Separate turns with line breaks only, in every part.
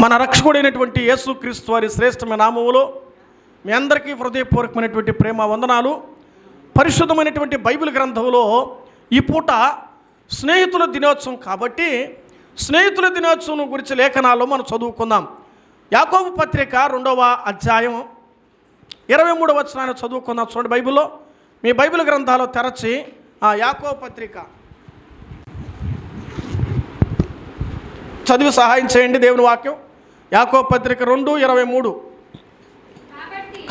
మన రక్షకుడైనటువంటి యేసుక్రీస్తు వారి శ్రేష్టమైన నామములో మీ అందరికీ హృదయపూర్వకమైనటువంటి ప్రేమ వందనాలు. పరిశుద్ధమైనటువంటి బైబిల్ గ్రంథంలో ఈ పూట స్నేహితుల దినోత్సవం కాబట్టి స్నేహితుల దినోత్సవం గురించి లేఖనాల్లో మనం చదువుకుందాం. యాకోబు పత్రిక 2వ అధ్యాయం 23వ వచనాన్ని చదువుకుందాం. చూడండి, బైబిల్లో మీ బైబిల్ గ్రంథాలు తెరచి యాకోబు పత్రిక చదివి సహాయం చేయండి. దేవుని వాక్యం యాకోబు పత్రిక 2:23.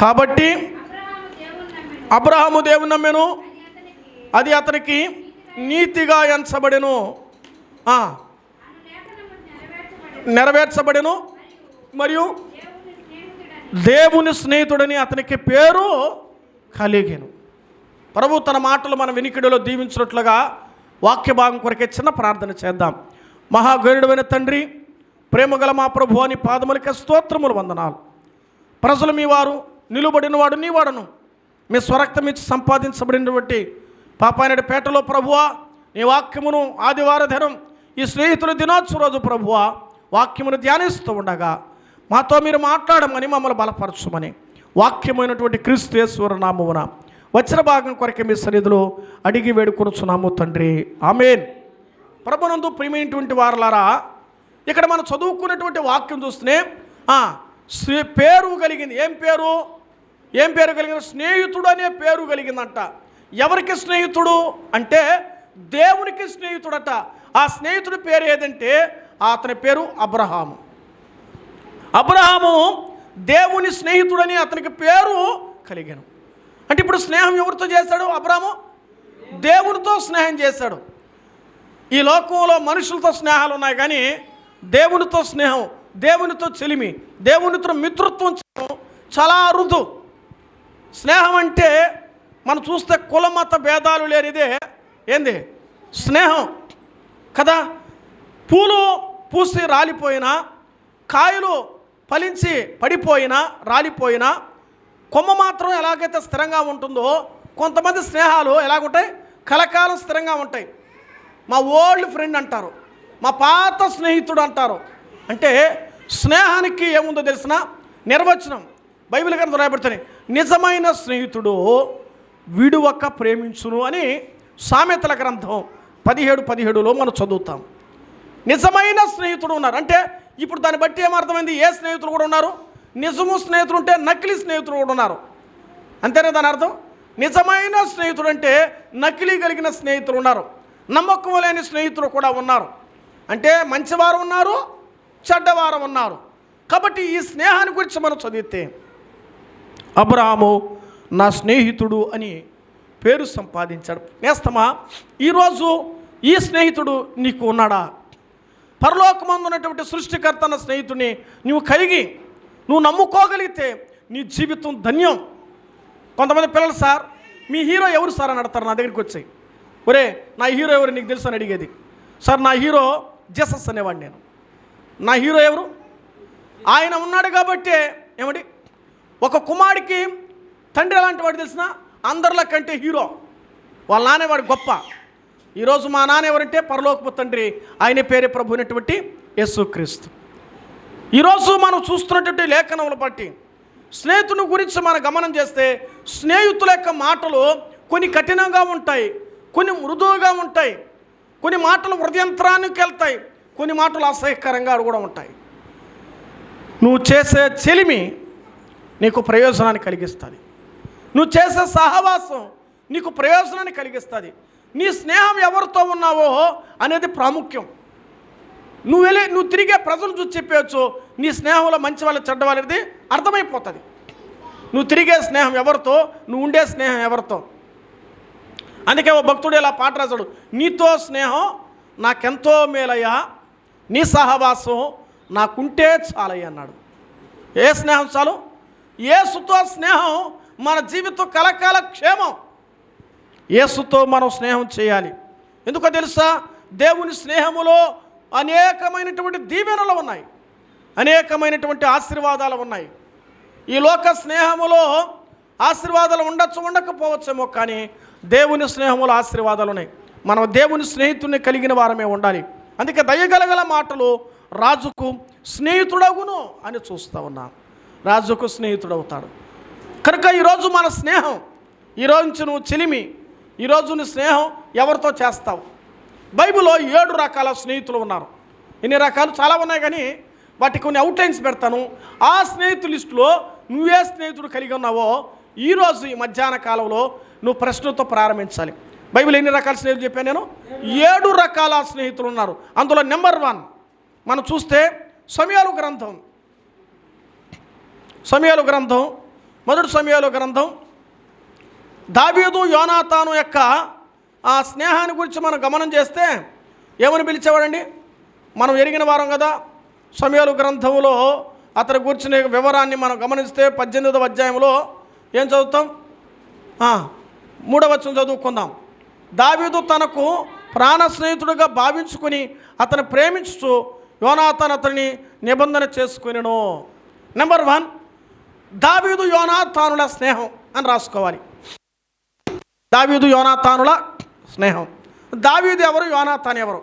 కాబట్టి అబ్రహాము దేవుని నమ్మెను, అది అతనికి నీతిగా ఎంచబడెను, నెరవేర్చబడెను, మరియు దేవుని స్నేహితుడని అతనికి పేరు కలిగెను. ప్రభు తన మాటలు మన వినికిడిలో దీవించినట్లుగా వాక్య భాగం కొరకే చిన్న ప్రార్థన చేద్దాం. మహాగరుడైన తండ్రి, ప్రేమగల మా ప్రభు అని పాదములకే స్తోత్రములు వందనాలు. ప్రజలు మీ వారు, నిలుబడినవాడు నీ వాడను, మీ స్వరక్తం ఇచ్చి సంపాదించబడినటువంటి పాపాయనడి పేటలో ప్రభువా నీ వాక్యమును ఆదివార దినం ఈ స్నేహితుల దినోత్సవ రోజు ప్రభువా వాక్యమును ధ్యానిస్తూ ఉండగా మాతో మీరు మాట్లాడమని మమ్మల్ని బలపరచమని వాక్యమైనటువంటి క్రీస్తు యేసు నామమున వచ్చిన భాగం కొరకే మీ సన్నిధిలో అడిగి వేడుకొనుచున్నాము తండ్రి, ఆమేన్. ప్రభునందు ప్రియమైనటువంటి వారలారా, ఇక్కడ మనం చదువుకున్నటువంటి వాక్యం చూస్తేనే పేరు కలిగింది. ఏం పేరు కలిగింది? స్నేహితుడు అనే పేరు కలిగిందంట. ఎవరికి స్నేహితుడు అంటే దేవునికి స్నేహితుడట. ఆ స్నేహితుడి పేరు ఏదంటే అతని పేరు అబ్రహాము. అబ్రహాము దేవుని స్నేహితుడని అతనికి పేరు కలిగాను. అంటే ఇప్పుడు స్నేహం ఎవరితో చేశాడు? అబ్రహాము దేవునితో స్నేహం చేశాడు. ఈ లోకంలో మనుషులతో స్నేహాలు ఉన్నాయి, కానీ దేవునితో స్నేహం, దేవునితో చెలిమి, దేవునితో మిత్రత్వం చాలా అరుదు. స్నేహం అంటే మనం చూస్తే కులమత భేదాలు లేనిదే ఏంది స్నేహం కదా. పూలు పూసి రాలిపోయినా, కాయలు ఫలించి పడిపోయినా రాలిపోయినా, కొమ్మ మాత్రం ఎలాగైతే స్థిరంగా ఉంటుందో కొంతమంది స్నేహాలు ఎలాగుంటాయి? కలకాలం స్థిరంగా ఉంటాయి. మా ఓల్డ్ ఫ్రెండ్ అంటారు, మా పాత స్నేహితుడు అంటారు. అంటే స్నేహానికి ఏముందో తెలిసిన నిర్వచనం బైబిల్ గ్రంథం రాయబడుతుంది. నిజమైన స్నేహితుడు విడువక ప్రేమించును అని సామెతల గ్రంథం 17:17లో మనం చదువుతాం. నిజమైన స్నేహితుడు ఉన్నారు అంటే ఇప్పుడు దాన్ని బట్టి ఏమర్థమైంది? ఏ స్నేహితులు కూడా ఉన్నారు. నిజము స్నేహితుడు ఉంటే నకిలీ స్నేహితులు కూడా ఉన్నారు. అంతేనే దాని అర్థం. నిజమైన స్నేహితుడు అంటే నకిలీ కలిగిన స్నేహితులు ఉన్నారు, నమ్మకం లేని స్నేహితులు కూడా ఉన్నారు. అంటే మంచివారు ఉన్నారు, చెడ్డవారు ఉన్నారు. కాబట్టి ఈ స్నేహాన్ని గురించి మనం చదివితే అబ్రహాము నా స్నేహితుడు అని పేరు సంపాదించాడు. నేస్తమా, ఈరోజు ఈ స్నేహితుడు నీకు ఉన్నాడా? పరలోకమందు ఉన్నటువంటి సృష్టికర్త అన్న స్నేహితుడిని నువ్వు కలిగి నువ్వు నమ్ముకోగలిగితే నీ జీవితం ధన్యం. కొంతమంది పిల్లలు, సార్ మీ హీరో ఎవరు సార్ అని అడతారు నా దగ్గరికి వచ్చి. ఒరే నా హీరో ఎవరు నీకు తెలుసు అని అడిగేది. సార్ నా హీరో జీసస్ అనేవాడు. నేను నా హీరో ఎవరు? ఆయన ఉన్నాడు కాబట్టి ఏమండి, ఒక కుమారుడికి తండ్రి ఎలాంటి వాడు తెలిసిన? అందరిలో కంటే హీరో. వాళ్ళ నానేవాడు గొప్ప. ఈరోజు మా నాన్న ఎవరంటే పరలోకపు తండ్రి, ఆయన పేరే ప్రభు అయినటువంటి యేసుక్రీస్తు. ఈరోజు మనం చూస్తున్నటువంటి లేఖనములు బట్టి స్నేహితుని గురించి మనం గమనం చేస్తే స్నేహితుల యొక్క మాటలు కొన్ని కఠినంగా ఉంటాయి, కొన్ని మృదువుగా ఉంటాయి, కొన్ని మాటలు హృదయంత్రానికి వెళ్తాయి, కొన్ని మాటలు అసహ్యకరంగా కూడా ఉంటాయి. నువ్వు చేసే చెలిమి నీకు ప్రయోజనాన్ని కలిగిస్తుంది. నువ్వు చేసే సహవాసం నీకు ప్రయోజనాన్ని కలిగిస్తుంది. నీ స్నేహం ఎవరితో ఉన్నావో అనేది ప్రాముఖ్యం. నువ్వు తిరిగే ప్రజలు చూసి చెప్పవచ్చు నీ స్నేహంలో మంచి వాళ్ళు చెడ్డ వాళ్ళది అర్థమైపోతుంది. నువ్వు తిరిగే స్నేహం ఎవరితో, నువ్వు ఉండే స్నేహం ఎవరితో. అందుకే ఓ భక్తుడు ఇలా పాట రాశాడు, నీతో స్నేహం నాకెంతో మేలయ్యా, నీ సహవాసం నాకుంటే చాలయ్య అన్నాడు. ఏ స్నేహం చాలు? యేసుతో స్నేహం మన జీవితం కలకాల క్షేమం. యేసుతో మనం స్నేహం చేయాలి. ఎందుకో తెలుసా? దేవుని స్నేహములో అనేకమైనటువంటి దీవెనలు ఉన్నాయి, అనేకమైనటువంటి ఆశీర్వాదాలు ఉన్నాయి. ఈ లోక స్నేహములో ఆశీర్వాదాలు ఉండొచ్చు, ఉండకపోవచ్చేమో, కానీ దేవుని స్నేహములో ఆశీర్వాదాలు ఉన్నాయి. మనం దేవుని స్నేహితుడిని కలిగిన వారమే ఉండాలి. అందుకే దయగలగల మాటలు రాజుకు స్నేహితుడగును అని చూస్తూ ఉన్నాం. రాజుకు స్నేహితుడవుతాడు కనుక ఈరోజు మన స్నేహం, ఈరోజు నుంచి నువ్వు చెలిమి, ఈరోజు నీ స్నేహం ఎవరితో చేస్తావు? బైబిల్లో 7 రకాల స్నేహితులు ఉన్నారు. ఎన్ని రకాలు చాలా ఉన్నాయి, కానీ వాటికి కొన్ని అవుట్లైన్స్ పెడతాను. ఆ స్నేహితుల లిస్టులో నువ్వే స్నేహితుడు కలిగి ఉన్నావో ఈరోజు ఈ మధ్యాహ్న కాలంలో నువ్వు ప్రశ్నతో ప్రారంభించాలి. బైబిల్ ఎన్ని రకాల స్నేహితులు చెప్పాను నేను? 7 రకాల స్నేహితులు ఉన్నారు. అందులో నెంబర్ 1 మనం చూస్తే సమూయేలు గ్రంథం, మొదటి సమూయేలు గ్రంథం, దావీదు యోనాతాను యొక్క ఆ స్నేహాన్ని గురించి మనం గమనం చేస్తే ఏమని పిలిచేవాడండి? మనం ఎరిగిన వారం కదా. సమూయేలు గ్రంథంలో అతని గురించిన వివరాన్ని మనం గమనిస్తే 18వ అధ్యాయంలో ఏం చదువుతాం? 3వ వచనం చదువుకుందాం. దావీదు తనకు ప్రాణ స్నేహితుడిగా భావించుకుని అతను ప్రేమించుచు యోనాతాను అతని నిబంధన చేసుకునేను. నెంబర్ 1 దావీదు యోనాతానుల స్నేహం అని రాసుకోవాలి. దావీదు యోనాతానుల స్నేహం. దావీదు ఎవరు? యోనాతాను ఎవరు?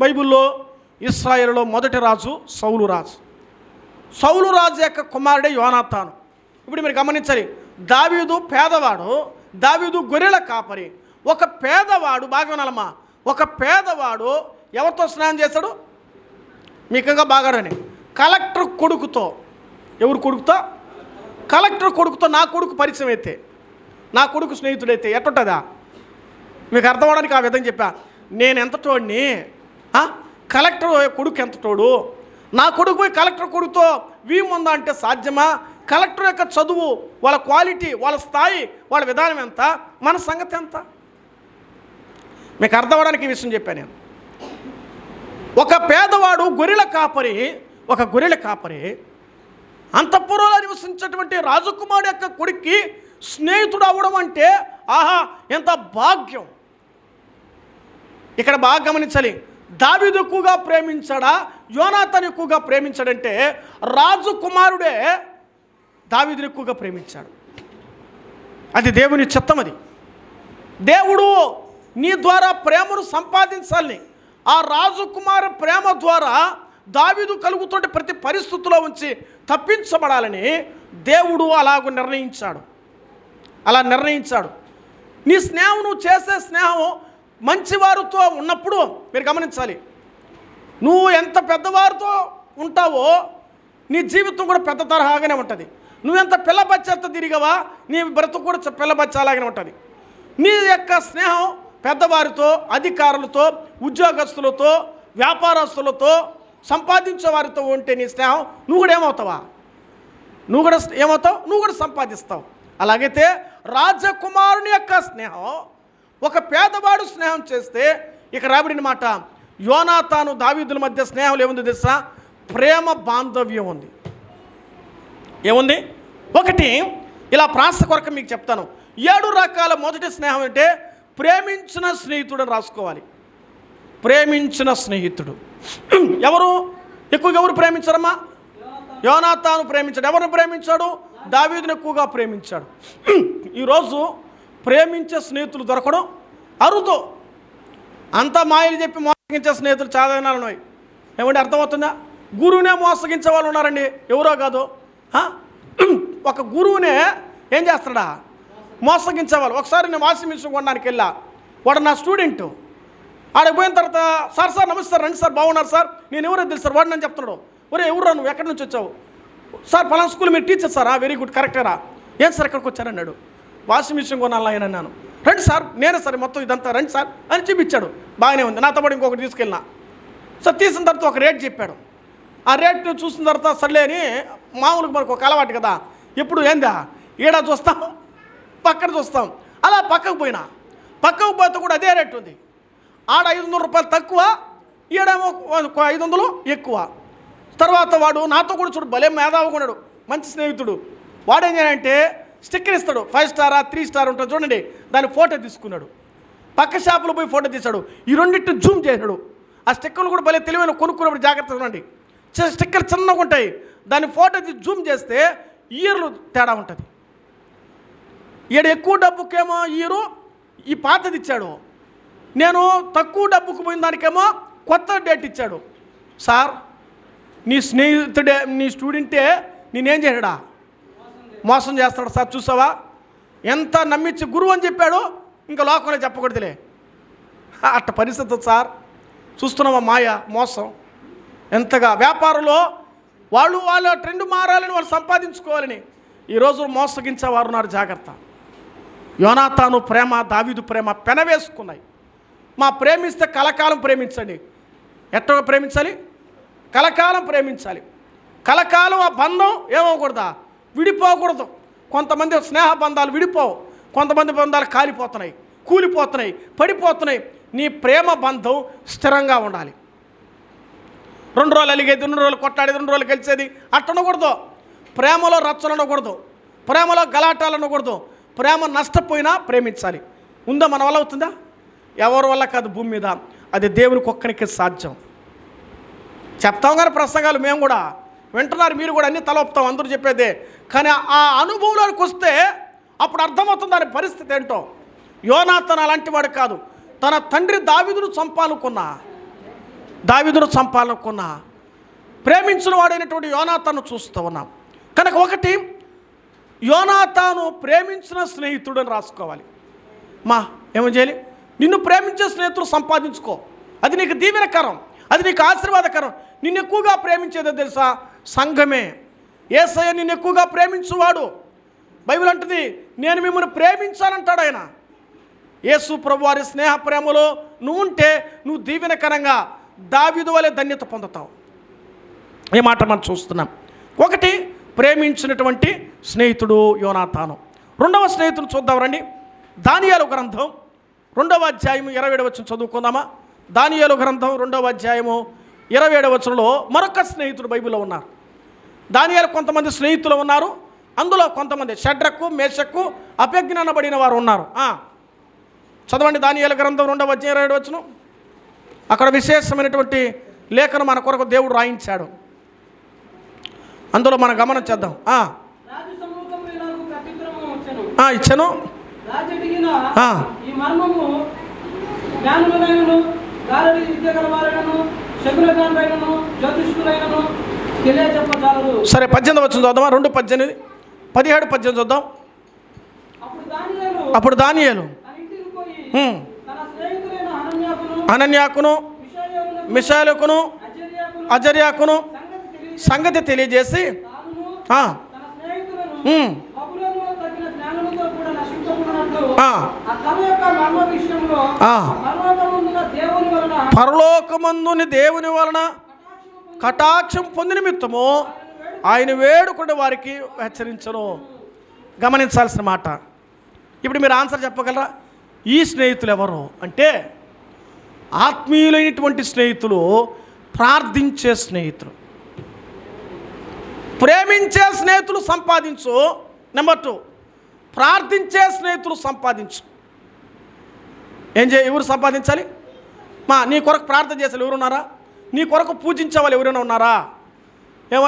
బైబిల్లో ఇశ్రాయేలులో మొదటి రాజు సౌలు రాజు. సౌలు రాజు యొక్క కుమారుడే యోనాతాను. ఇప్పుడు మీరు గమనించాలి, దావీదు పేదవాడు, దావీదు గొర్రెల కాపరి. ఒక పేదవాడు, బాగా వినాలమ్మా, ఒక పేదవాడు ఎవరితో స్నేహం చేశాడు? మీకంగా బాగానే కలెక్టర్ కొడుకుతో. ఎవరు కొడుకుతో? కలెక్టర్ కొడుకుతో నా కొడుకు పరిచయం అయితే, నా కొడుకు స్నేహితుడైతే ఎట్టుంటుందా? మీకు అర్థం అవడానికి ఆ విధంగా చెప్పా. నేను ఎంత తోడిని, కలెక్టర్ కొడుకు ఎంత తోడు, నా కొడుకు పోయి కలెక్టర్ కొడుకుతో వీముందా అంటే సాధ్యమా? కలెక్టర్ యొక్క చదువు, వాళ్ళ క్వాలిటీ, వాళ్ళ స్థాయి, వాళ్ళ విధానం ఎంత, మన సంగతి ఎంత? మీకు అర్థం అవడానికి ఈ విషయం చెప్పాను నేను. ఒక పేదవాడు గొర్రెల కాపరి అంతఃపురంలో నివసించేటువంటి రాజకుమారుడు యొక్క కొడుక్కి స్నేహితుడు అవ్వడం అంటే ఆహా ఎంత భాగ్యం. ఇక్కడ బాగా గమనించాలి, దావీదు ఎక్కువగా ప్రేమించాడా, యోనాతాను ఎక్కువగా ప్రేమించాడంటే రాజకుమారుడే దావీదుని ఎక్కువగా ప్రేమించాడు. అది దేవుని చిత్తం. అది దేవుడు నీ ద్వారా ప్రేమను సంపాదించాలని, ఆ రాజకుమారు ప్రేమ ద్వారా దావీదు కలుగుతుంటే ప్రతి పరిస్థితుల్లో ఉంచి తప్పించబడాలని దేవుడు అలాగూ నిర్ణయించాడు. నీ స్నేహం, నువ్వు చేసే స్నేహం మంచివారితో ఉన్నప్పుడు మీరు గమనించాలి, నువ్వు ఎంత పెద్దవారితో ఉంటావో నీ జీవితం కూడా పెద్ద తరహాగానే ఉంటుంది. నువ్వెంత పిల్లబచ్చేతో తిరిగావా నీ బ్రతుకు కూడా పిల్లబచ్చాలాగానే ఉంటుంది. నీ యొక్క స్నేహం పెద్దవారితో, అధికారులతో, ఉద్యోగస్తులతో, వ్యాపారస్తులతో, సంపాదించే వారితో ఉంటే నీ స్నేహం నువ్వు కూడా నువ్వు కూడా సంపాదిస్తావు. అలాగైతే రాజకుమారుని యొక్క స్నేహం, ఒక పేదవాడు స్నేహం చేస్తే ఇక రాబడిన మాట, యోనాతాను దావీదుల మధ్య స్నేహం ఏముంది తెలుసా? ప్రేమ బాంధవ్యం ఉంది. ఏముంది? ఒకటి ఇలా ప్రాస కొరకు మీకు చెప్తాను. 7 రకాల మొదటి స్నేహం అంటే ప్రేమించిన స్నేహితుడు అని రాసుకోవాలి. ప్రేమించిన స్నేహితుడు ఎక్కువగా ఎవరు ప్రేమించారమ్మా? యోనాతాను ప్రేమించాడు. ఎవరిని ప్రేమించాడు? దావీదుని ఎక్కువగా ప్రేమించాడు. ఈరోజు ప్రేమించే స్నేహితులు దొరకడం అరుదు. అంతా మాయలు చెప్పి మోసగించే స్నేహితులు చాలా ఉన్నాయి. ఏమంటే అర్థమవుతుందా? గురువునే మోసగించే వాళ్ళు ఉన్నారండి. ఎవరో కాదు, ఒక గురువునే ఏం చేస్తాడా? మోసగించేవాళ్ళు. ఒకసారి నేను వాషింగ్ మిషన్ కొనడానికి వెళ్ళా. వాడు నా స్టూడెంట్. ఆడికి పోయిన తర్వాత సార్ నమస్తే సార్, రండి సార్, బాగున్నారు సార్, నేను ఎవరో తెలుసు సార్. వాడు నన్ను చెప్తున్నాడు, ఒరే ఎవరు నువ్వు, ఎక్కడి నుంచి వచ్చావు? సార్ పలానా స్కూల్ మీరు టీచర్ సార్. వెరీ గుడ్, కరెక్టేరా. ఏం సార్ ఎక్కడికి వచ్చారన్నాడు. వాషింగ్ మిషన్ కొనాలి ఆయన అన్నాను. రండి సార్, నేనే సార్ మొత్తం ఇదంతా, రండి సార్ అని చూపించాడు. బాగానే ఉంది. నాతో పాటు ఇంకొకటి తీసుకెళ్ళినా. సార్ తీసిన తర్వాత ఒక రేట్ చెప్పాడు. ఆ రేట్ చూసిన తర్వాత సర్లే అని, మామూలుగా మనకు ఒక అలవాటు కదా, ఎప్పుడు ఏందా ఈడ చూస్తాం, పక్కన చూస్తాం. అలా పక్కకు పోతే కూడా అదే రేట్ ఉంది. ఆడ 500 రూపాయలు తక్కువ, ఈడేమో 500 ఎక్కువ. తర్వాత వాడు నాతో కూడా చూడు భలే మేధావుగా ఉన్నాడు, మంచి స్నేహితుడు. వాడేం చేయాలంటే స్టిక్కర్ ఇస్తాడు, 5 స్టారా 3 స్టార్ ఉంటుంది చూడండి, దాని ఫోటో తీసుకున్నాడు. పక్క షాపులో పోయి ఫోటో తీశాడు. ఈ రెండింటిని జూమ్ చేశాడు. ఆ స్టిక్కర్లు కూడా భలే తెలివైన, కొనుక్కున్నప్పుడు జాగ్రత్తగా ఉండండి. స్టిక్కర్ చిన్నగా ఉంటాయి, దాన్ని ఫోటో తీసి జూమ్ చేస్తే ఇయర్లు తేడా ఉంటుంది. ఈడ ఎక్కువ డబ్బుకేమో ఇయరు ఈ పాతది ఇచ్చాడు, నేను తక్కువ డబ్బుకు పోయిన దానికేమో కొత్త డేట్ ఇచ్చాడు. సార్ నీ స్నేహితుడే, నీ స్టూడెంటే నేనేం చేయడా, మోసం చేస్తాడు సార్. చూసావా ఎంత నమ్మించి గురువు అని చెప్పాడు, ఇంకా లోకంలో చెప్పకూడదులే. అట్ట పరిస్థితి సార్. చూస్తున్నావా మాయ, మోసం ఎంతగా. వ్యాపారంలో వాళ్ళ ట్రెండ్ మారాలని, వాళ్ళు సంపాదించుకోవాలని ఈరోజు మోసగించేవారు ఉన్నారు. జాగ్రత్త. యోనాతాను ప్రేమ, దావీదు ప్రేమ పెనవేసుకున్నాయి. మా ప్రేమిస్తే కలకాలం ప్రేమించండి. ఎట్టగా ప్రేమించాలి? కలకాలం ప్రేమించాలి. కలకాలం ఆ బంధం ఏమవకూడదా, విడిపోకూడదు. కొంతమంది స్నేహ బంధాలు విడిపోవు, కొంతమంది బంధాలు కాలిపోతున్నాయి, కూలిపోతున్నాయి, పడిపోతున్నాయి. నీ ప్రేమ బంధం స్థిరంగా ఉండాలి. 2 రోజులు అలిగేది, 2 రోజులు కొట్లాడేది, 2 రోజులు గెలిచేది అట్టనకూడదు. ప్రేమలో రచ్చలు అనకూడదు, ప్రేమలో గలాటాలు అనకూడదు. ప్రేమ నష్టపోయినా ప్రేమించాలి. ఉందా? మన వల్ల అవుతుందా? ఎవరి వల్ల కాదు భూమి మీద, అది దేవునికి ఒక్కనికి సాధ్యం. చెప్తాం కానీ ప్రసంగాలు మేము కూడా వింటున్నారు, మీరు కూడా అన్నీ తలొపుతాం, అందరూ చెప్పేదే. కానీ ఆ అనుభవంలోకి వస్తే అప్పుడు అర్థమవుతుంది దాని పరిస్థితి ఏంటో. యోనాతాను అలాంటి వాడు కాదు. తన తండ్రి దావీదును చంపాలనుకున్న ప్రేమించిన వాడైనటువంటి యోనాతాను చూస్తూ ఉన్నాం. కనుక ఒకటి, యోనాతాను ప్రేమించిన స్నేహితుడని రాసుకోవాలి. ఏమని చేయాలి? నిన్ను ప్రేమించే స్నేహితుడు సంపాదించుకో. అది నీకు దీవెనకరం, అది నీకు ఆశీర్వాదకరం. నిన్ను ఎక్కువగా ప్రేమించేదో తెలుసా? సంఘమే. యేసయ్య నిన్ను ఎక్కువగా ప్రేమించువాడు. బైబిల్ అంటుంది నేను మిమ్మల్ని ప్రేమించానంటాడు ఆయన. యేసు ప్రభువారి స్నేహ ప్రేమలో నువ్వు ఉంటే నువ్వు దీవెనకరంగా దావీదు వలె ధన్యత పొందుతావు. ఈ మాట మనం చూస్తున్నాం. ఒకటి, ప్రేమించినటువంటి స్నేహితుడు యోనాతాను. 2వ స్నేహితుడు చూద్దాం రండి. దానియేలు గ్రంథం 2వ అధ్యాయము 27వ వచనం చదువుకుందామా? దానియేలు గ్రంథం 2వ అధ్యాయము 27వ వచనంలో మరొక స్నేహితుడు బైబిల్లో ఉన్నారు. దానియేలు కొంతమంది స్నేహితులు ఉన్నారు. అందులో కొంతమంది షడ్రకు, మేషకు, అబేద్నెగో అనబడిన వారు ఉన్నారు. చదవండి దానియేలు గ్రంథం 2వ అధ్యాయం 27వ వచనం. అక్కడ విశేషమైనటువంటి లేఖను మన కొరకు దేవుడు రాయించాడు. అందులో మనం గమనించేద్దాం. ఇచ్చాను. సరే 18 వచనం చూద్దామా? 2:18, 17 చూద్దాం. అప్పుడు దానియేలు అనన్యాకును, మిషాయలుకును, అజర్యాకును సంగతి తెలియజేసి పరలోకమందుని దేవుని వలన కటాక్షం పొంది నిమిత్తము ఆయన వేడుకునే వారికి హెచ్చరించను. గమనించాల్సిన మాట. ఇప్పుడు మీరు ఆన్సర్ చెప్పగలరా? ఈ స్నేహితులు ఎవరు అంటే, ఆత్మీయులైనటువంటి స్నేహితులు, ప్రార్థించే స్నేహితులు. ప్రేమించే స్నేహితులు సంపాదించు. నెంబర్ 2, ప్రార్థించే స్నేహితులు సంపాదించు. ఎవరు సంపాదించాలి? నీ కొరకు ప్రార్థన చేసేవాళ్ళు ఎవరున్నారా? నీ కొరకు పూజించే వాళ్ళు ఎవరైనా ఉన్నారా?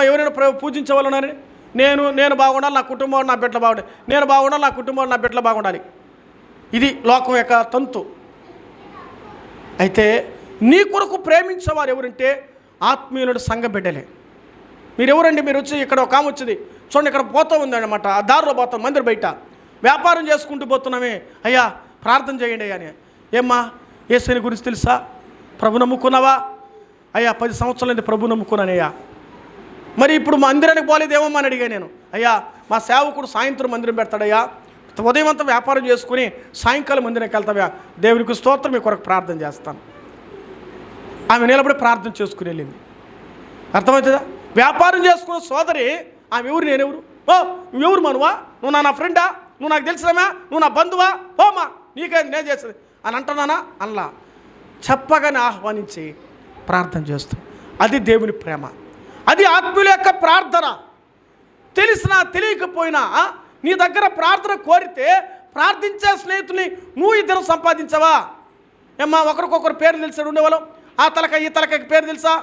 ఎవరైనా పూజించే వాళ్ళు ఉన్నారని నేను బాగుండాలి, నా కుటుంబం నా బిడ్డలు బాగుండాలి, నేను బాగుండాలి, నా కుటుంబం నా బిడ్డలు బాగుండాలి. ఇది లోకం యొక్క తంతు. అయితే నీ కొరకు ప్రేమించేవారు ఎవరంటే ఆత్మీయులు, సంఘ బిడ్డలే. మీరు ఎవరండి? మీరు వచ్చి ఇక్కడ ఒక ఆమె వచ్చింది చూడండి, ఇక్కడ పోతూ ఉందన్నమాట, ఆ దారిలో పోతాం, మందిరం బయట వ్యాపారం చేసుకుంటూ పోతున్నామే, అయ్యా ప్రార్థన చేయండి అయ్యా అని. ఏమ్మా యేసుని గురించి తెలుసా? ప్రభు నమ్ముకున్నావా? అయ్యా 10 సంవత్సరాలైంది ప్రభు నమ్ముకున్నానయ్యా. మరి ఇప్పుడు మందిరానికి పోలేదేమమ్మా అని అడిగా నేను. అయ్యా మా సేవకుడు సాయంత్రం మందిరం పెడతాడయ్యా, ఉదయం అంతా వ్యాపారం చేసుకుని సాయంకాలం మందిరానికి వెళ్తావా? దేవునికి స్తోత్రం, మీ కొరకు ప్రార్థన చేస్తాను. ఆమె నిలబడి ప్రార్థన చేసుకుని వెళ్ళింది. అర్థమవుతుందా? వ్యాపారం చేసుకున్న సోదరి ఆమె ఎవరు, నేనెవరు? నువ్వెవరు మనువా? నువ్వు నా ఫ్రెండా? నువ్వు నాకు తెలిసినమా? నువ్వు నా బంధువా? ఓమా నీకేంది నేను చేసేది అని అంటున్నానా? అలా చెప్పగానే ఆహ్వానించి ప్రార్థన చేస్తాం. అది దేవుని ప్రేమ, అది ఆత్మీయుల యొక్క ప్రార్థన. తెలిసినా తెలియకపోయినా నీ దగ్గర ప్రార్థన కోరితే ప్రార్థించే స్నేహితుల్ని నువ్వు ఇద్దరు సంపాదించవా? ఏమ్మా ఒకరికొకరు పేరు తెలిసాడు ఉండేవాళ్ళం, ఆ తలక ఈ తలకకి పేరు తెలుసా?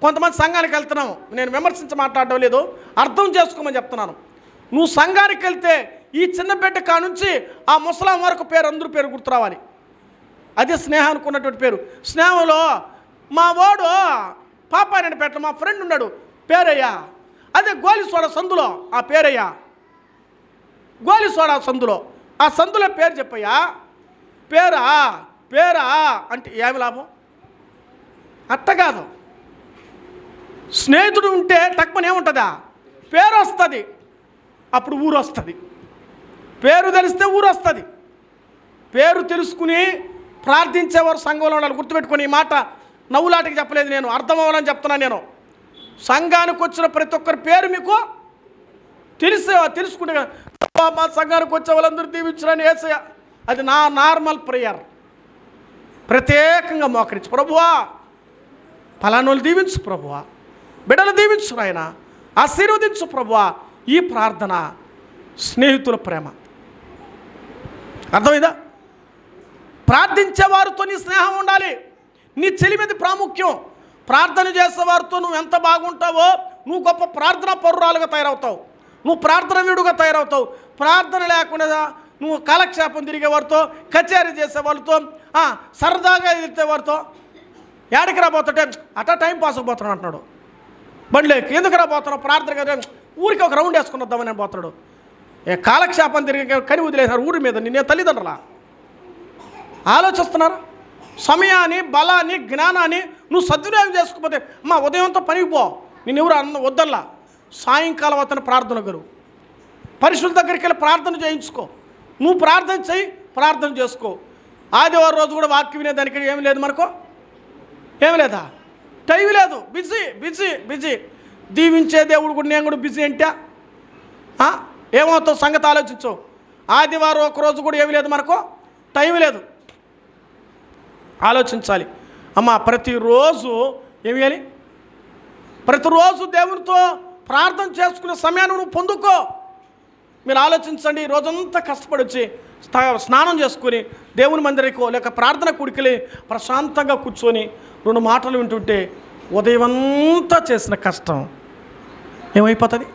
కొంతమంది సంఘానికి వెళ్తున్నాము, నేను విమర్శించి మాట్లాడడం లేదు, అర్థం చేసుకోమని చెప్తున్నాను. నువ్వు సంఘానికి వెళ్తే ఈ చిన్న బిడ్డ కానుంచి ఆ ముసలాం వరకు పేరు, అందరూ పేరు గుర్తు రావాలి. అదే స్నేహానికి ఉన్నటువంటి పేరు. స్నేహంలో మా వాడు పాపాయనపేట మా ఫ్రెండ్ ఉన్నాడు పేరయ్యా, అదే గోలిసోడ సందులో ఆ పేరయ్యా, గోలిసోడ సందులో ఆ సందులో పేరు చెప్పయ్యా, పేరా పేరా అంటే ఏమి లాభం? అట్ట కాదు. స్నేహితుడు ఉంటే టక్మని ఏముంటుందా, పేరు వస్తుంది, అప్పుడు ఊరు వస్తుంది. పేరు తెలిస్తే ఊరు వస్తుంది. పేరు తెలుసుకుని ప్రార్థించేవారు సంఘంలో ఉండాలి. గుర్తుపెట్టుకొని ఈ మాట నవ్వులాటికి చెప్పలేదు నేను, అర్థం అవ్వాలని చెప్తున్నాను నేను. సంఘానికి వచ్చిన ప్రతి ఒక్కరి పేరు మీకు తెలుసుకుంటే మా సంఘానికి వచ్చే వాళ్ళందరూ దీవించడానికి యేసయ్య, అది నా నార్మల్ ప్రేయర్. ప్రత్యేకంగా మోకరించి ప్రభువా ఫలానోళ్ళు దీవించు ప్రభువా, బిడ్డలు దీవించు ఆయన, ఆశీర్వదించు ప్రభువా. ఈ ప్రార్థన స్నేహితుల ప్రేమ. అర్థమైందా? ప్రార్థించేవారితో నీ స్నేహం ఉండాలి. నీ చెలిమిది ప్రాముఖ్యం. ప్రార్థన చేసేవారితో నువ్వు ఎంత బాగుంటావో నువ్వు గొప్ప ప్రార్థనా పరురాలుగా తయారవుతావు, నువ్వు ప్రార్థన వీడుగా తయారవుతావు. ప్రార్థన లేకుండా నువ్వు కాలక్షేపం తిరిగేవారితో, కచేరీ చేసేవాళ్ళతో, సరదాగా వెళ్తేవారితో ఏడికి రాబోతుంటే అట్టా టైం పాస్కి పోతున్నాడు అంటున్నాడు. బండిలోకి ఎందుకు రాబోతున్నావు? ప్రార్థన కదా, ఊరికి ఒక రౌండ్ వేసుకుని వద్దామని పోతున్నాడు. కాలక్షేపం తిరిగి కని వదిలేసారు ఊరి మీద. నిన్నే తల్లిదండ్రులా ఆలోచిస్తున్నారు? సమయాన్ని, బలాన్ని, జ్ఞానాన్ని నువ్వు సద్వినియోగం చేసుకోకపోతే అమ్మా ఉదయంతో పనికి పో, నేను ఎవరు అన్న వద్దల్లా. సాయంకాలం అతను ప్రార్థన గురువు పరిశుద్ధ దగ్గరికి వెళ్ళి ప్రార్థన చేయించుకో. నువ్వు ప్రార్థన చేయి, ప్రార్థన చేసుకో. ఆదివారం రోజు కూడా వాక్యం వినేదానికి ఏమి లేదు మనకు, ఏమి లేదా, టైం లేదు, బిజీ బిజీ బిజీ. దీవించే దేవుడు కూడా నేను కూడా బిజీ అంటే ఏమవుతావు సంగతి ఆలోచించు. ఆదివారం ఒకరోజు కూడా ఏమి లేదు మనకు, టైం లేదు. ఆలోచించాలి అమ్మా. ప్రతిరోజు ఏమి చేయాలి? ప్రతిరోజు దేవునితో ప్రార్థన చేసుకునే సమయాన్ని నువ్వు పొందుకో. మీరు ఆలోచించండి, రోజంతా కష్టపడి వచ్చి స్నానం చేసుకొని దేవుని మందిరికో లేక ప్రార్థన కూడికెళ్ళి ప్రశాంతంగా కూర్చొని 2 మాటలు వింటుంటే ఉదయం అంతా చేసిన కష్టం ఏమైపోతుంది?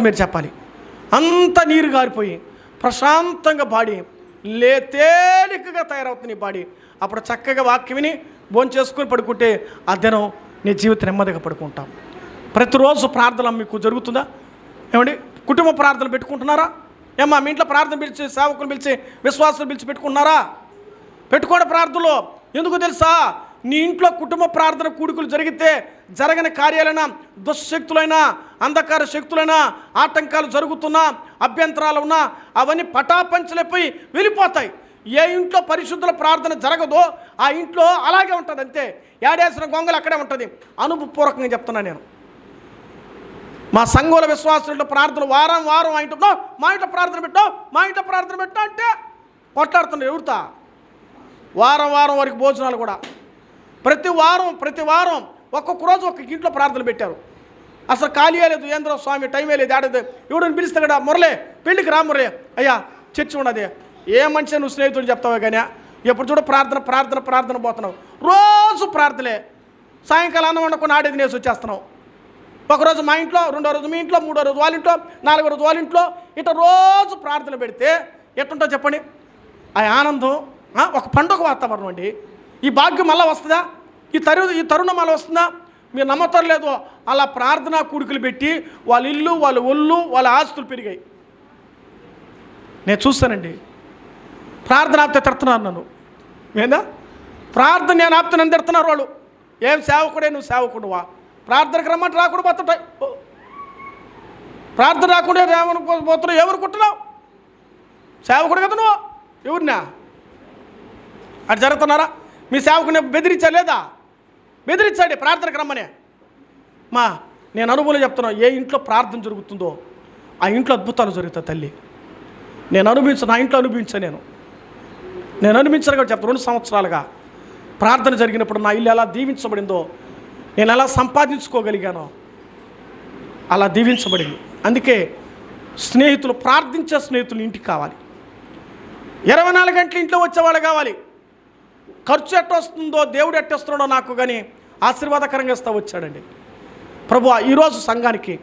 మీరు చెప్పాలి. అంత నీరు గారిపోయి ప్రశాంతంగా బాడీ తేలికగా తయారవుతుంది నీ బాడీ. అప్పుడు చక్కగా వాక్యం విని భోంచేసుకొని పడుకుంటే ఆ దినం నీ జీవితం నెమ్మదిగా పడుకుంటాం. ప్రతిరోజు ప్రార్థన మీకు జరుగుతుందా? ఏమండి, కుటుంబ ప్రార్థన పెట్టుకుంటున్నారా? ఏమ్మా మీ ఇంట్లో ప్రార్థన పిలిచి, సేవకులు పిలిచి, విశ్వాసులు పిలిచి పెట్టుకుంటున్నారా? పెట్టుకోండి ప్రార్థనలో. ఎందుకు తెలుసా? నీ ఇంట్లో కుటుంబ ప్రార్థన కూడికలు జరిగితే జరగని కార్యాలైనా, దుశ్శక్తులైనా, అంధకార శక్తులైనా, ఆటంకాలు జరుగుతున్నా, అభ్యంతరాలు ఉన్నా అవన్నీ పటాపంచలైపోయి వెళ్ళిపోతాయి. ఏ ఇంట్లో పరిశుద్ధుల ప్రార్థన జరగదో ఆ ఇంట్లో అలాగే ఉంటుంది. అంతే, ఏడేసిన గొంగలు అక్కడే ఉంటుంది. అనుభవపూర్వకంగా చెప్తున్నాను నేను. మా సంఘంలో విశ్వాసుల ప్రార్థన వారం వారం మా ఇంట్లో ప్రార్థన పెట్టావు అంటే కొట్లాడుతున్నారు ఎవరితో. వారం వరకు భోజనాలు కూడా ప్రతి వారం ఒక్కొక్క రోజు ఒక్కొక్క ఇంట్లో ప్రార్థన పెట్టారు. అసలు ఖాళీ లేదు, ఏంద్ర స్వామి టైమే లేదు, ఆడదు. ఎవడని పిలిస్తే కదా, మురళే పెళ్ళికి రా మురళే, అయ్యా చర్చి ఉన్నది. ఏ మనిషి నువ్వు స్నేహితుడు చెప్తావా కానీ ఎప్పుడు చూడ ప్రార్థన పోతున్నావు. రోజు ప్రార్థనలే. సాయంకాలం అన్నం వండుకొని ఆడేది నేసి వచ్చేస్తున్నావు. ఒకరోజు మా ఇంట్లో, 2వ రోజు మీ ఇంట్లో, 3వ రోజు వాళ్ళ ఇంట్లో, 4వ రోజు వాళ్ళ ఇంట్లో, ఇట్లా రోజు ప్రార్థన పెడితే ఎట్టుంటో చెప్పండి. ఆ ఆనందం ఒక పండుగ వాతావరణం అండి. ఈ భాగ్యం మళ్ళీ వస్తుందా? ఈ తరుణం మళ్ళీ వస్తుందా? మీరు నమ్మతారు లేదో, అలా ప్రార్థనా కూడికలు పెట్టి వాళ్ళ ఇల్లు, వాళ్ళ ఒళ్ళు, వాళ్ళ ఆస్తులు పెరిగాయి. నేను చూస్తానండి. ప్రార్థన ఆపితే తిడుతున్నారు నన్ను. ఏందా ప్రార్థన నేను ఆపితే నన్ను తిడుతున్నారు వాళ్ళు. ఏం సేవకుడే, నువ్వు సేవకుడువా? ప్రార్థనకు రమ్మంటే రాకుండా పోతుంటాయి. ప్రార్థన రాకుండా పోతున్నావు, ఎవరు కుట్టున్నావు? సేవకుడు కదా నువ్వు. ఎవరినా అది జరుగుతున్నారా? మీ సేవకుని బెదిరించా లేదా? బెదిరించండి ప్రార్థనకు రమ్మనే. నేను అనుభవం చెప్తున్నా, ఏ ఇంట్లో ప్రార్థన జరుగుతుందో ఆ ఇంట్లో అద్భుతాలు జరుగుతాయి తల్లి. నేను అనుభవించను, నా ఇంట్లో అనుభవించాను. నేను అనుభవించాను కాబట్టి చెప్తాను. 2 సంవత్సరాలుగా ప్రార్థన జరిగినప్పుడు నా ఇల్లు ఎలా దీవించబడిందో, నేను ఎలా సంపాదించుకోగలిగానో అలా దీవించబడింది. అందుకే స్నేహితులు, ప్రార్థించే స్నేహితులు ఇంటికి కావాలి. 24 గంటలు ఇంట్లో వచ్చేవాళ్ళు కావాలి. ఖర్చు ఎట్టొస్తుందో, దేవుడు ఎట్టేస్తున్నాడో నాకు కానీ ఆశీర్వాదకరంగా ఇస్తా వచ్చాడండి. ప్రభువా ఈరోజు సంఘానికి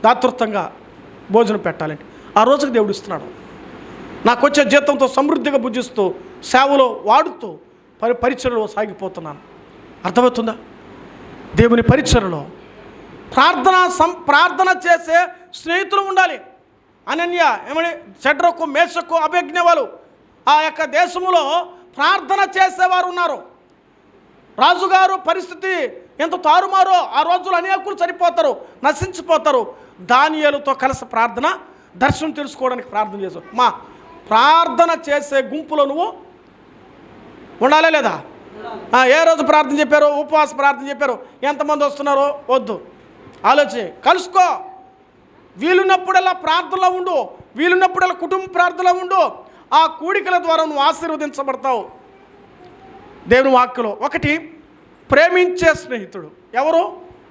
దాతృత్వంగా భోజనం పెట్టాలండి. ఆ రోజుకి దేవుడు ఇస్తున్నాడు. నాకు వచ్చే జీతంతో సమృద్ధిగా భుజిస్తూ, సేవలో వాడుతూ పరిచయలో సాగిపోతున్నాను. అర్థమవుతుందా? దేవుని పరిచర్యలో ప్రార్థన చేసే స్నేహితులు ఉండాలి. అనన్య ఏమని షడ్రకు మేషకు అభిజ్ఞవాలు ఆ యొక్క దేశంలో ప్రార్థన చేసేవారు ఉన్నారు. రాజుగారు పరిస్థితి ఎంత తారుమారో, ఆ రోజులు అనేకులు చనిపోతారు, నశించిపోతారు. దానియేలుతో కలిసి ప్రార్థన, దర్శనం తెలుసుకోవడానికి ప్రార్థన చేశావు. మా ప్రార్థన చేసే గుంపులో నువ్వు ఉండాలే లేదా? ఏ రోజు ప్రార్థన చెప్పారు? ఉపవాస ప్రార్థన చెప్పారు. ఎంతమంది వస్తున్నారో వద్దు ఆలోచి కలుసుకో. వీలున్నప్పుడల్లా ప్రార్థనలో ఉండు, వీలున్నప్పుడల్లా కుటుంబ ప్రార్థనలో ఉండు. ఆ కూడికల ద్వారా నువ్వు ఆశీర్వదించబడతావు. దేవుని వాక్యలో ఒకటి ప్రేమించే స్నేహితుడు ఎవరు?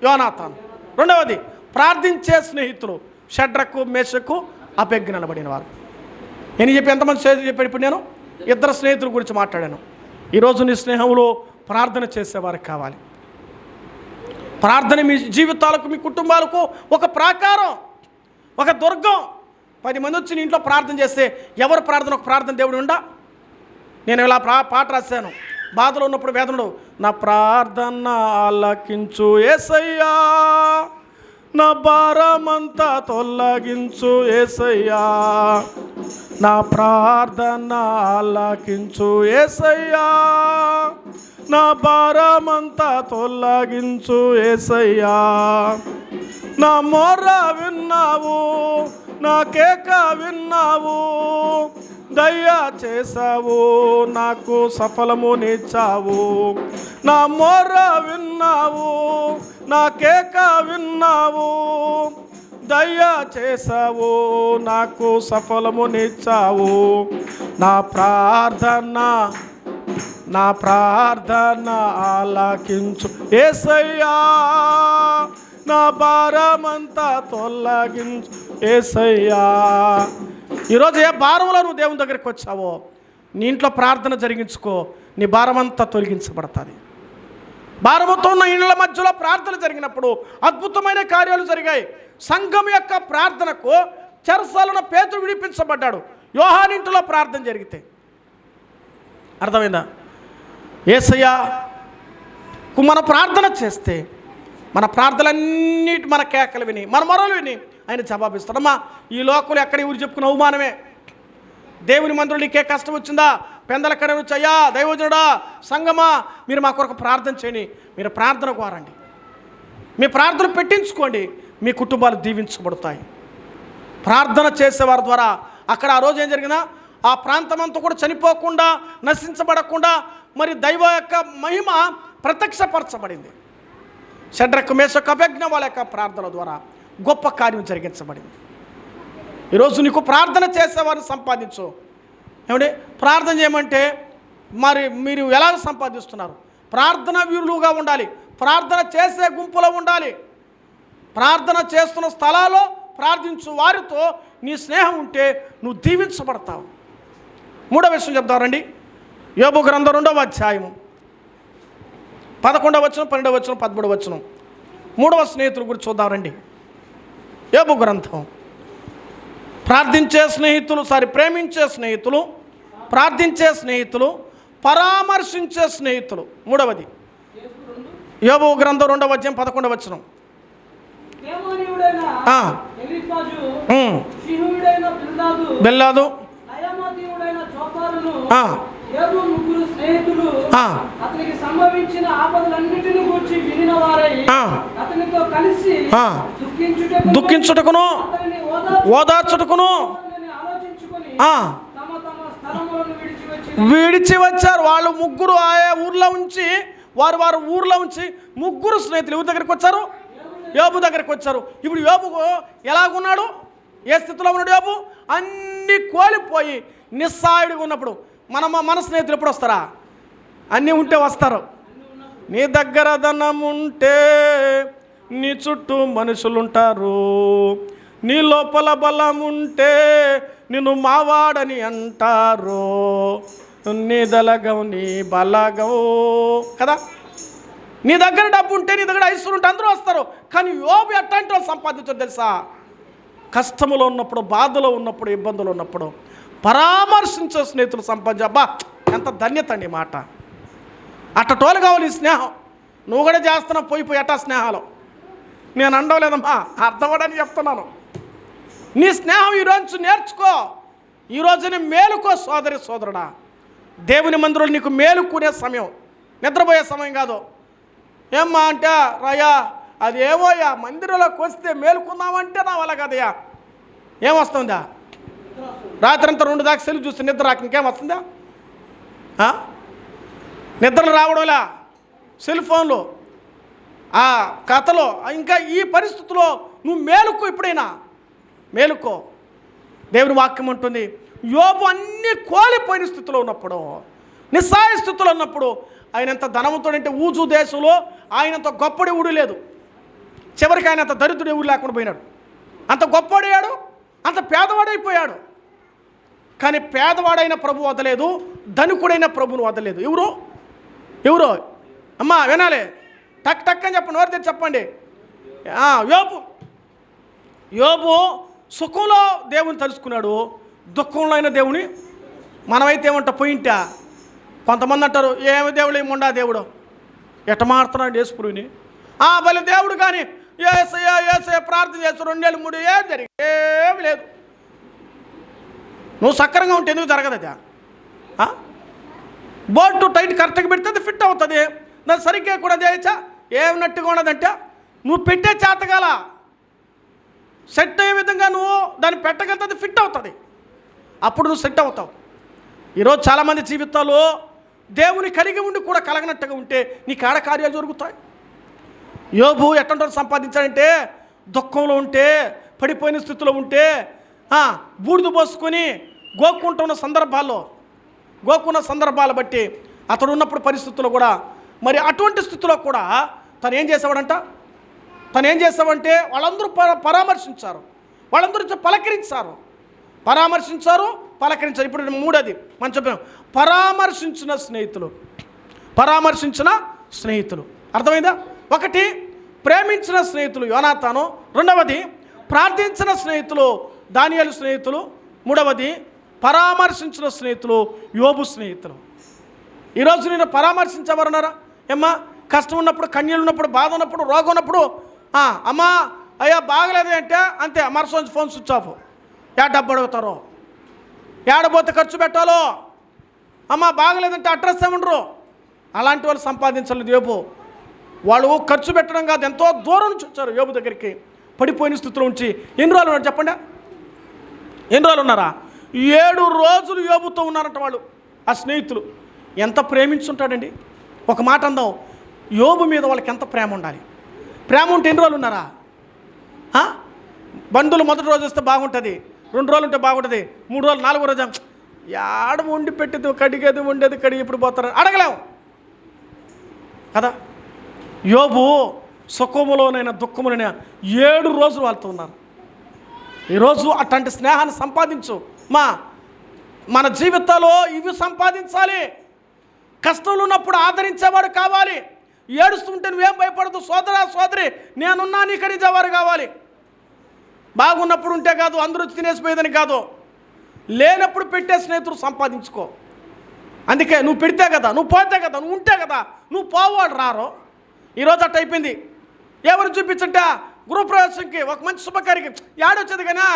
యోనాతాను. రెండవది ప్రార్థించే స్నేహితుడు షడ్రకు మేషకు అభిజ్ఞనబడిన వారు. నేను చెప్పి ఎంతమంది స్నేహితులు చెప్పాడు? ఇప్పుడు నేను ఇద్దరు స్నేహితుల గురించి మాట్లాడాను. ఈరోజు నీ స్నేహంలో ప్రార్థన చేసేవారికి కావాలి. ప్రార్థన మీ జీవితాలకు, మీ కుటుంబాలకు ఒక ప్రాకారం, ఒక దుర్గం. 10 మంది వచ్చి నీ ఇంట్లో ప్రార్థన చేస్తే ఎవరు ప్రార్థన? ఒక ప్రార్థన దేవుడు ఉండా. నేను ఇలా పాట రాశాను. బాధలో ఉన్నప్పుడు వేదనడు, నా ప్రార్థన ఆలకించు యేసయ్యా, నా భారమంతా తొలగించు యేసయ్యా, నా ప్రార్థన ఆలకించు యేసయ్యా, నా భారమంతా తొలగించు యేసయ్యా, నా మొర్ర విన్నావు, నా కేక విన్నావు, దయ చేసావు, నాకు సఫలమునిచ్చావు. నా మొర్ర విన్నావు, నా కేక విన్నావు, దయ చేసావు, నాకు సఫలమునిచ్చావు. నా ప్రార్థన ఆలకించు యేసయ్యా, నా భారమంతా తొలగించు యేసయ్యా. ఈరోజు ఏ భారంలో నువ్వు దేవుని దగ్గరికి వచ్చావో నీ ఇంట్లో ప్రార్థన జరిగించుకో, నీ భారమంతా తొలగించబడుతుంది. భారముతో ఉన్న ఇళ్ళ మధ్యలో ప్రార్థన జరిగినప్పుడు అద్భుతమైన కార్యాలు జరిగాయి. సంఘం యొక్క ప్రార్థనకు చెరసాలను పేతురు విడిపించబడ్డాడు. యోహాను ఇంటిలో ప్రార్థన జరిగితే అర్థమైందా? యేసయ్యకు మన ప్రార్థన చేస్తే మన ప్రార్థనలన్నిటి, మన కేకలు విని, మన మొరలు విని ఆయన జవాబిస్తాడమ్మా. ఈ లోకంలో ఎక్కడ ఊరు చెప్పుకున్న అవమానమే. దేవుని మందిరంలో నీకే కష్టం వచ్చిందా? పెందల కడ వచ్చి, అయ్యా దైవజనుడా, సంగమా, మీరు మా కొరకు ప్రార్థన చేయండి. మీరు ప్రార్థన కోరండి, మీ ప్రార్థన పెట్టించుకోండి, మీ కుటుంబాలు దీవించబడతాయి. ప్రార్థన చేసేవారి ద్వారా అక్కడ ఆ రోజు ఏం జరిగినా ఆ ప్రాంతం అంతా కూడా చనిపోకుండా, నశించబడకుండా మరి దైవ యొక్క మహిమ ప్రత్యక్షపరచబడింది. షడ్రకు మేషకు అభిజ్ఞ వాళ్ళ యొక్క ప్రార్థన ద్వారా గొప్ప కార్యం జరిగించబడింది. ఈరోజు నీకు ప్రార్థన చేసేవారిని సంపాదించు. ఏమంటే ప్రార్థన చేయమంటే మరి మీరు ఎలా సంపాదిస్తున్నారు? ప్రార్థన వీరులుగా ఉండాలి, ప్రార్థన చేసే గుంపులో ఉండాలి, ప్రార్థన చేస్తున్న స్థలాల్లో ప్రార్థించు వారితో నీ స్నేహం ఉంటే నువ్వు దీవించబడతావు. మూడవ విషయం చెప్తారండి. యోబు గ్రంథం 2వ అధ్యాయము 11వ వచనం, 12వ వచనం, 13వ వచనం. మూడవ స్నేహితుల గురించి చూద్దామండి. యోబు గ్రంథం. ప్రేమించే స్నేహితులు, ప్రార్థించే స్నేహితులు, పరామర్శించే స్నేహితులు. మూడవది యోబు గ్రంథం 2వ అధ్యాయం 11వ వచనం. బెల్లాదు,
అతనికి సంభవించిన ఆపదలన్నిటిని గురించి వినిన వారై అతనితో కలిసి
దుఃఖించుటకును ఓదార్చుటకును విడిచి వచ్చారు. వాళ్ళు ముగ్గురు ఆయా ఊర్లో ఉంచి, వారు ఊర్లో ఉంచి ముగ్గురు స్నేహితులు ఎవరి దగ్గరికి వచ్చారు? యోబు దగ్గరికి వచ్చారు. ఇప్పుడు యోబు ఎలాగున్నాడు? ఏ స్థితిలో ఉన్నాడు యోబు? అన్నీ కోల్పోయి నిస్సాయుడిగా ఉన్నప్పుడు మన స్నేహితులు ఎప్పుడు వస్తారా? అన్నీ ఉంటే వస్తారు. నీ దగ్గర ధనం ఉంటే నీ చుట్టూ మనుషులుంటారు, నీ లోపల బలం ఉంటే నిన్ను మావాడని అంటారు, నీ దళగం నీ బలగం కదా. నీ దగ్గర డబ్బు ఉంటే, నీ దగ్గర ఐశ్వర్యం ఉంటే అందరూ వస్తారు. కానీ యోబు ఎట్లాంటి వాళ్ళు సంపాదించరు తెలుసా? కష్టములో ఉన్నప్పుడు, బాధలో ఉన్నప్పుడు, ఇబ్బందులు ఉన్నప్పుడు పరామర్శించే స్నేహితులు సంపాదించు. అబ్బా ఎంత ధన్యత అండి మాట. అట్టటోలు కావాలి ఈ స్నేహం. నువ్వు కూడా చేస్తున్నావు పోయి ఎట్టా స్నేహాలు. నేను అండవలేదమ్మా, అర్థమవడానికి చెప్తున్నాను. నీ స్నేహం ఈరోజు నేర్చుకో, ఈరోజునే మేలుకో సోదరి సోదరుడా. దేవుని మందిరంలో నీకు మేలుకునే సమయం, నిద్రపోయే సమయం కాదు. ఏమ్మా అంటే రాయా అదేవోయా మందిరంలోకి వస్తే మేలుకుందామంటే నా వల్ల కదయ్యా. ఏమొస్తుందా? రాత్రంతా 2 దాకా సెల్ చూస్తే నిద్ర రాక ఇంకేం వస్తుందా? నిద్రలు రావడంలా, సెల్ ఫోన్లు, ఆ కథలో, ఇంకా ఈ పరిస్థితుల్లో నువ్వు మేలుకో, ఎప్పుడైనా మేలుకో. దేవుని వాక్యం ఉంటుంది, యోబు అన్నీ కోల్పోయిన స్థితిలో ఉన్నప్పుడు, నిస్సహాయ స్థితిలో ఉన్నప్పుడు, ఆయనంత ధనవంతుడంటే ఊజు దేశంలో ఆయనంత గొప్పడెవుడు లేదు. చివరికి ఆయన అంత దరిద్రుడు ఎవరు లేకుండా పోయినాడు. అంత గొప్పవాడయ్యాడు, అంత పేదవాడైపోయాడు. కానీ పేదవాడైన ప్రభు వదలేదు, ధనికుడైన ప్రభును వదలేదు. ఎవరు అమ్మా వినాలి, టక్ టక్ అని చెప్పండి, ఎవరితో చెప్పండి. యోబు సుఖంలో దేవుని తలుసుకున్నాడు, దుఃఖంలో అయిన దేవుని. మనమైతే ఏమంటా పోయింటా. కొంతమంది అంటారు ఏమి దేవుడు ఏముండా దేవుడు ఎట్ట మారుతున్నాడు యేసుపురుని. బలి దేవుడు కానీ ఏసయ్య ప్రార్థన చేస్తూ 2 ఏళ్ళు 3 ఏళ్ళు జరిగి ఏమి లేదు. నువ్వు సక్రంగా ఉంటే ఎందుకు జరగదు అది? బోల్ట్ టైట్ కరెక్ట్గా పెడితే అది ఫిట్ అవుతుంది. దాన్ని సరిగ్గా కూడా చేయొచ్చా? ఏమి నట్టుగా ఉండదంటే నువ్వు పెట్టే చేతగాల సెట్ అయ్యే విధంగా నువ్వు దాన్ని పెట్టగలిగితే అది ఫిట్ అవుతుంది, అప్పుడు నువ్వు సెట్ అవుతావు. ఈరోజు చాలామంది జీవితాల్లో దేవుని కలిగి ఉండి కూడా కలగనట్టుగా ఉంటే నీ కాడ కార్యాలు జరుగుతాయి. యోబు ఎట్టంటారు సంపాదించాడంటే దుఃఖంలో ఉంటే, పడిపోయిన స్థితిలో ఉంటే, బూడిద పోసుకొని గోక్కుంటున్న సందర్భాలు బట్టి అతడు ఉన్నప్పుడు పరిస్థితుల్లో కూడా, మరి అటువంటి స్థితిలో కూడా తను ఏం చేసేవాడంటే వాళ్ళందరూ పరామర్శించారు, వాళ్ళందరూ పలకరించారు. ఇప్పుడు 3ది మనం చెప్పాం, పరామర్శించిన స్నేహితులు. అర్థమైందా? 1 ప్రేమించిన స్నేహితులు యోనాతాను, 2వది ప్రార్థించిన స్నేహితులు దానియేలు స్నేహితులు, 3వది పరామర్శించిన స్నేహితులు యోబు స్నేహితులు. ఈరోజు నేను పరామర్శించేవారున్నారా? ఏమ్మా కష్టం ఉన్నప్పుడు, కన్నీళ్ళు ఉన్నప్పుడు, బాధ ఉన్నప్పుడు, రోగం ఉన్నప్పుడు, అమ్మా అయ్యా బాగలేదు అంటే అంతే, మరుసటి ఫోన్ స్విచ్ ఆఫ్. డబ్బు అడుగుతారో, ఏడబోతే ఖర్చు పెట్టాలో, అమ్మ బాగలేదంటే అడ్రస్ ఏమంటారు. అలాంటి వాళ్ళు సంపాదించలేదు యోబు. వాళ్ళు ఖర్చు పెట్టడం కాదు, ఎంతో దూరం నుంచి వచ్చారు యోబు దగ్గరికి. పడిపోయిన స్థితిలో ఉంచి ఎన్ని రోజులు ఉన్నారు చెప్పండి? ఎన్ని రోజులు ఉన్నారా? 7 రోజులు యోబుతో ఉన్నారంట వాళ్ళు. ఆ స్నేహితులు ఎంత ప్రేమించుంటాడండి. ఒక మాట అందాం, యోబు మీద వాళ్ళకి ఎంత ప్రేమ ఉండాలి. ప్రేమ ఉంటే ఎన్ని రోజులు ఉన్నారా? బంధువులు మొదటి రోజు వస్తే బాగుంటుంది, 2 రోజులు ఉంటే బాగుంటుంది, 3 రోజులు 4వ రోజు ఏడ వండి పెట్టేది, కడిగేది వండేది కడిగి ఎప్పుడు పోతారు అడగలేము కదా. యోబు సుఖములోనైనా దుఃఖములైనా 7 రోజులు వాళ్ళతో ఉన్నారు. ఈరోజు అట్లాంటి స్నేహాన్ని సంపాదించు. మన జీవితాల్లో ఇవి సంపాదించాలి. కష్టంలో ఉన్నప్పుడు ఆదరించేవాడు కావాలి. ఏడుస్తుంటే నువ్వేం భయపడదు, సోదరా సోదరి నేనున్నా నీ ఖరీదేవారు కావాలి. బాగున్నప్పుడు ఉంటే కాదు, అందరూ తినేసిపోయేదని కాదు, లేనప్పుడు పెట్టే స్నేహితులు సంపాదించుకో. అందుకే నువ్వు పెడితే కదా, నువ్వు పోతే కదా, నువ్వు ఉంటే కదా, నువ్వు పోవాడు రారో. ఈరోజు అట్ట అయిపోయింది. ఎవరు చూపించంటే గృహప్రవేశంకి ఒక మంచి శుభకార్యకి ఏడొచ్చేది కానీ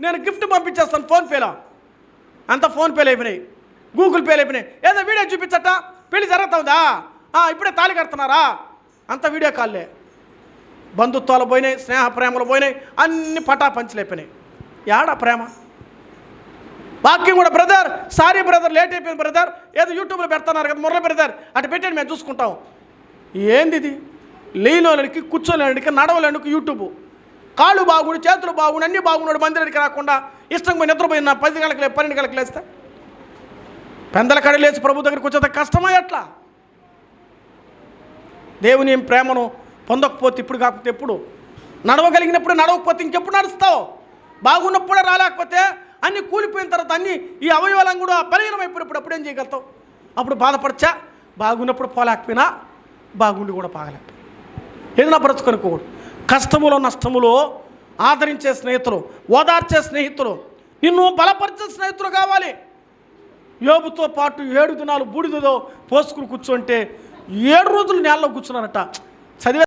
నేను గిఫ్ట్ పంపించేస్తాను ఫోన్పేలో. అంతా ఫోన్పేలు అయిపోయినాయి, గూగుల్ పేలు అయిపోయినాయి. ఏదో వీడియో చూపించట, పెళ్లి జరుగుతుందా, ఇప్పుడే తాళి కడుతున్నారా, అంత వీడియో కాల్లే. బంధుత్వాలు పోయినాయి, స్నేహ ప్రేమలు పోయినాయి, అన్ని పటాపంచలు అయిపోయినాయి. ఏడా ప్రేమ? వాక్యం కూడా బ్రదర్ సారీ బ్రదర్ లేట్ అయిపోయింది బ్రదర్, ఏదో యూట్యూబ్లో పెడుతున్నారు కదా మురళి బ్రదర్ అటు పెట్టండి మేము చూసుకుంటాం. ఏంది ఇది? లేనివాళ్ళకి, కూర్చోలేనికి, నడవలేనికి యూట్యూబ్. కాళ్ళు బాగుండి, చేతులు బాగుండి, అన్నీ బాగున్నాడు, మందిరానికి రాకుండా ఇష్టం పోయి నిద్రపోయిన 10 గంటలకు 12 గంటలకు లేస్తే పెందల కడ లేచి ప్రభు దగ్గరికి వచ్చేంత కష్టమా ఎట్లా? దేవుని ప్రేమను పొందకపోతే ఇప్పుడు కాకపోతే ఎప్పుడు? నడవగలిగినప్పుడు నడవకపోతే ఇంకెప్పుడు నడుస్తావు? బాగున్నప్పుడే రాలేకపోతే అన్నీ కూలిపోయిన తర్వాత అన్నీ ఈ అవయవాలను కూడా బలహీనమైపోయినప్పుడు అప్పుడు ఏం చేయగలుగుతావు? అప్పుడు బాధపడచ్చా? బాగున్నప్పుడు పోలేకపోయినా బాగుండి కూడా పాగలేకపోయినా ఏదైనా బ్రతుకనుకోకూడదు. కష్టములో నష్టములో ఆదరించే స్నేహితులు, ఓదార్చే స్నేహితులు, నిన్ను బలపరిచే స్నేహితులు కావాలి. యోబుతో పాటు 7 దినాలు బూడిదలో పోసుకుని కూర్చుంటే 7 రోజులు నేలలో కూర్చున్నారట. చదివే